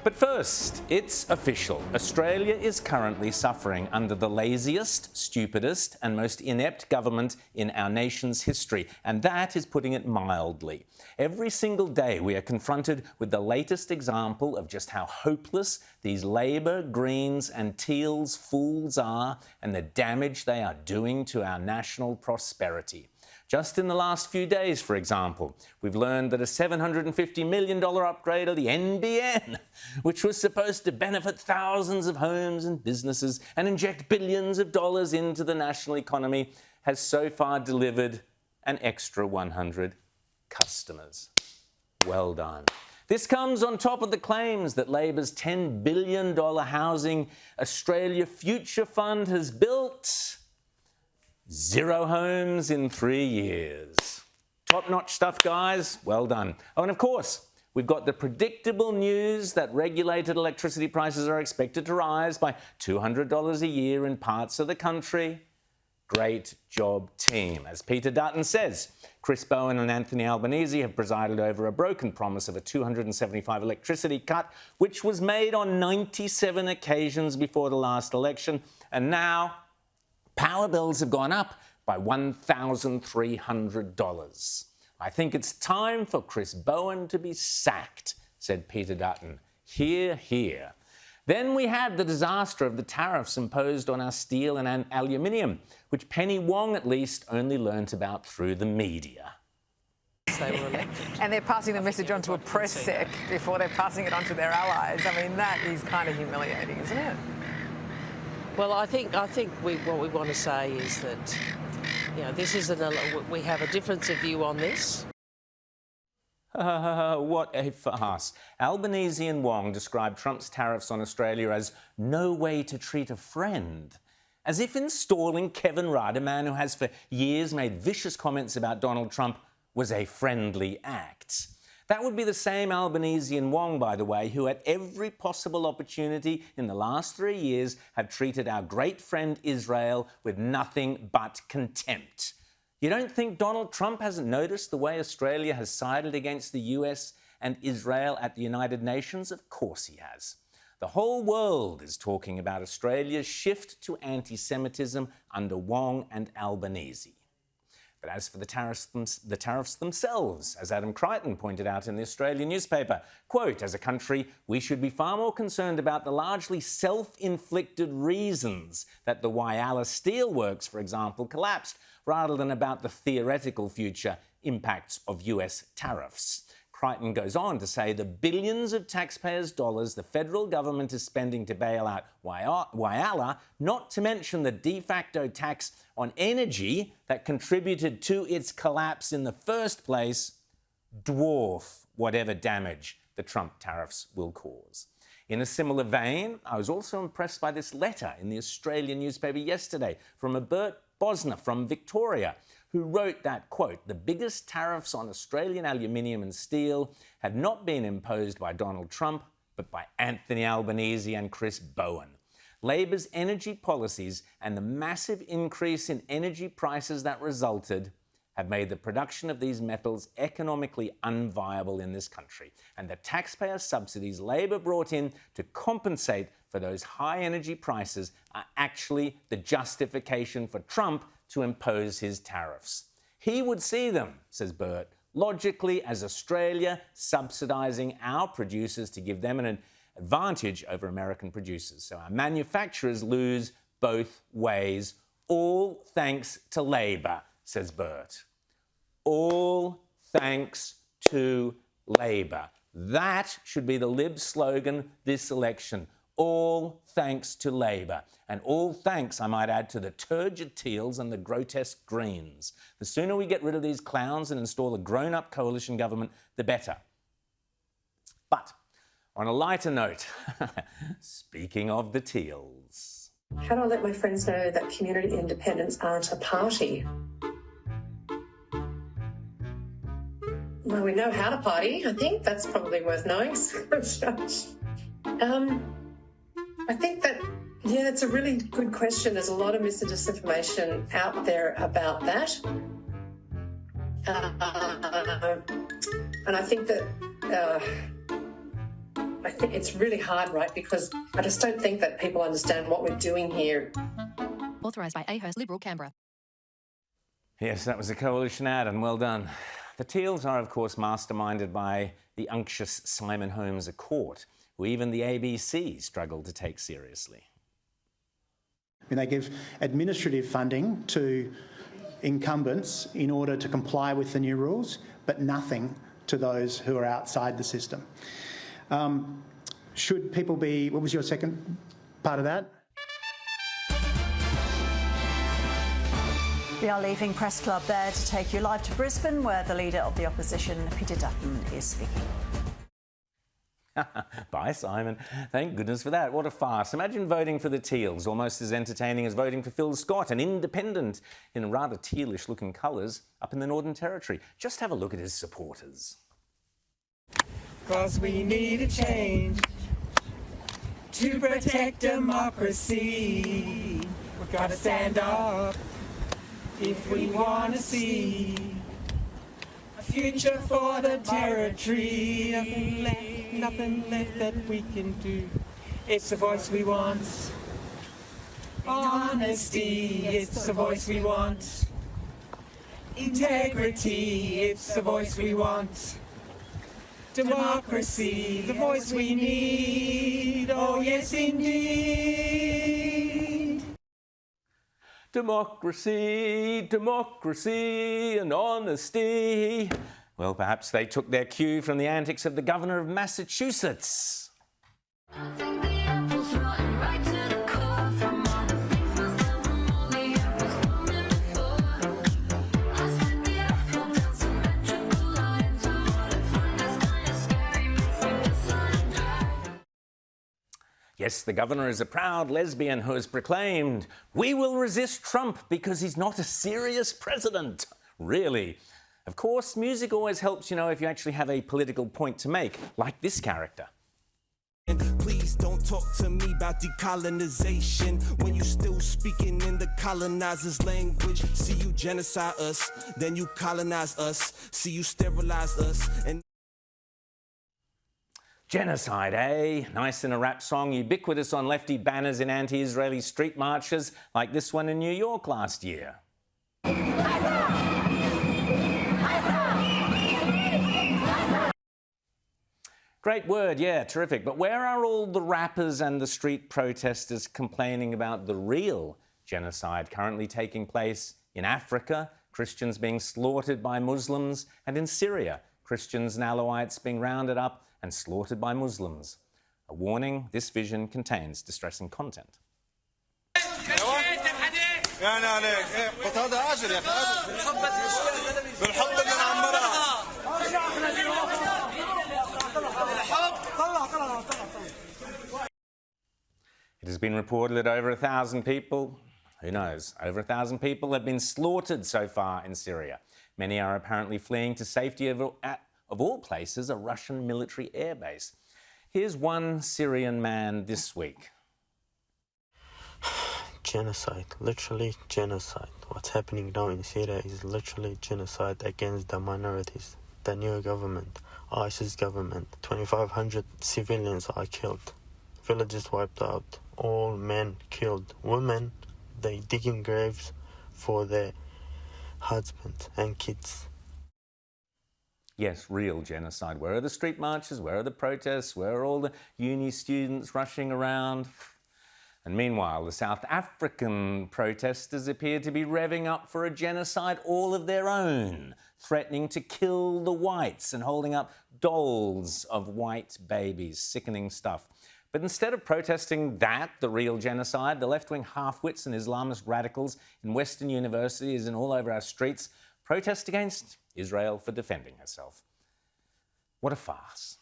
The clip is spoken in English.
But first, it's official. Australia is currently suffering under the laziest, stupidest and most inept government in our nation's history, and that is putting it mildly. Every single day we are confronted with the latest example of just how hopeless these Labor, Greens and Teal's fools are and the damage they are doing to our national prosperity. Just in the last few days, for example, we've learned that a $750 million upgrade of the NBN, which was supposed to benefit thousands of homes and businesses and inject billions of dollars into the national economy, has so far delivered an extra 100 customers. Well done. This comes on top of the claims that Labor's $10 billion Housing Australia Future Fund has built 0 homes in 3 years. Top-notch stuff, guys. Well done. Oh, and of course, we've got the predictable news that regulated electricity prices are expected to rise by $200 a year in parts of the country. Great job, team. As Peter Dutton says, Chris Bowen and Anthony Albanese have presided over a broken promise of a $275 electricity cut, which was made on 97 occasions before the last election, and now power bills have gone up by $1,300. I think it's time for Chris Bowen to be sacked, said Peter Dutton. Hear, hear. Then we had the disaster of the tariffs imposed on our steel and aluminium, which Penny Wong at least only learnt about through the media. They were elected. And they're passing the message on to a press sec before they're passing it on to their allies. I mean, that is kind of humiliating, isn't it? Well, I think what we want to say is that, this isn't we have a difference of view on this. What a farce. Albanese and Wong described Trump's tariffs on Australia as no way to treat a friend, as if installing Kevin Rudd, a man who has for years made vicious comments about Donald Trump, was a friendly act. That would be the same Albanese and Wong, by the way, who at every possible opportunity in the last 3 years have treated our great friend Israel with nothing but contempt. You don't think Donald Trump hasn't noticed the way Australia has sided against the US and Israel at the United Nations? Of course he has. The whole world is talking about Australia's shift to anti-Semitism under Wong and Albanese. But as for the tariffs themselves, as Adam Crichton pointed out in the Australian newspaper, quote, as a country, we should be far more concerned about the largely self-inflicted reasons that the Whyalla steelworks, for example, collapsed, rather than about the theoretical future impacts of US tariffs. Crichton goes on to say the billions of taxpayers' dollars the federal government is spending to bail out Whyalla, not to mention the de facto tax on energy that contributed to its collapse in the first place, dwarf whatever damage the Trump tariffs will cause. In a similar vein, I was also impressed by this letter in the Australian newspaper yesterday from a Bert Bosner from Victoria, who wrote that, quote, the biggest tariffs on Australian aluminium and steel had not been imposed by Donald Trump, but by Anthony Albanese and Chris Bowen. Labor's energy policies and the massive increase in energy prices that resulted have made the production of these metals economically unviable in this country. And the taxpayer subsidies Labor brought in to compensate for those high energy prices are actually the justification for Trump to impose his tariffs. He would see them, says Bert, logically as Australia subsidising our producers to give them an advantage over American producers. So our manufacturers lose both ways, all thanks to Labor, says Bert. All thanks to Labor. That should be the Lib slogan this election. All thanks to Labor. And all thanks, I might add, to the turgid Teals and the grotesque Greens. The sooner we get rid of these clowns and install a grown-up coalition government, the better. But on a lighter note, speaking of the Teals. How do I let my friends know that community independents aren't a party? Well, we know how to party, I think. That's probably worth knowing. I think that, it's a really good question. There's a lot of misinformation out there about that. And I think that I think it's really hard, right? Because I just don't think that people understand what we're doing here. Authorised by Ahurst Liberal Canberra. Yes, that was a coalition ad, and well done. The Teals are, of course, masterminded by the unctuous Simon Holmes à Court, who even the ABC struggled to take seriously. They give administrative funding to incumbents in order to comply with the new rules, but nothing to those who are outside the system. Should people be... What was your second part of that? We are leaving Press Club there to take you live to Brisbane, where the Leader of the Opposition, Peter Dutton, is speaking. Bye, Simon. Thank goodness for that. What a farce. Imagine voting for the Teals, almost as entertaining as voting for Phil Scott, an independent in rather tealish-looking colours up in the Northern Territory. Just have a look at his supporters. 'Cause we need a change to protect democracy. We've got to stand up if we want to see a future for the territory. Nothing left that we can do. It's the voice we want. Honesty, it's the voice we want. Integrity, it's the voice we want. Democracy, the voice we need. Oh yes, indeed. Democracy, democracy and honesty. Well, perhaps they took their cue from the antics of the governor of Massachusetts. Yes, the governor is a proud lesbian who has proclaimed, "We will resist Trump because he's not a serious president." Really? Of course, music always helps, if you actually have a political point to make, like this character. Please don't talk to me about decolonization when you still speaking in the colonizer's language. See you genocide us, then you colonize us. See you sterilize us and... Genocide, eh? Nice in a rap song, ubiquitous on lefty banners in anti-Israeli street marches like this one in New York last year. Great word, yeah, terrific. But where are all the rappers and the street protesters complaining about the real genocide currently taking place in Africa, Christians being slaughtered by Muslims, and in Syria, Christians and Alawites being rounded up and slaughtered by Muslims? A warning, this vision contains distressing content. It has been reported that over 1,000 people, who knows, over 1,000 people have been slaughtered so far in Syria. Many are apparently fleeing to safety of all places, a Russian military airbase. Here's one Syrian man this week. Genocide, literally genocide. What's happening now in Syria is literally genocide against the minorities. The new government, ISIS government, 2,500 civilians are killed. Villages wiped out, all men killed. Women, they digging graves for their husbands and kids. Yes, real genocide. Where are the street marches? Where are the protests? Where are all the uni students rushing around? And meanwhile, the South African protesters appear to be revving up for a genocide all of their own, threatening to kill the whites and holding up dolls of white babies. Sickening stuff. But instead of protesting that, the real genocide, the left-wing half-wits and Islamist radicals in Western universities and all over our streets protest against Israel for defending herself. What a farce.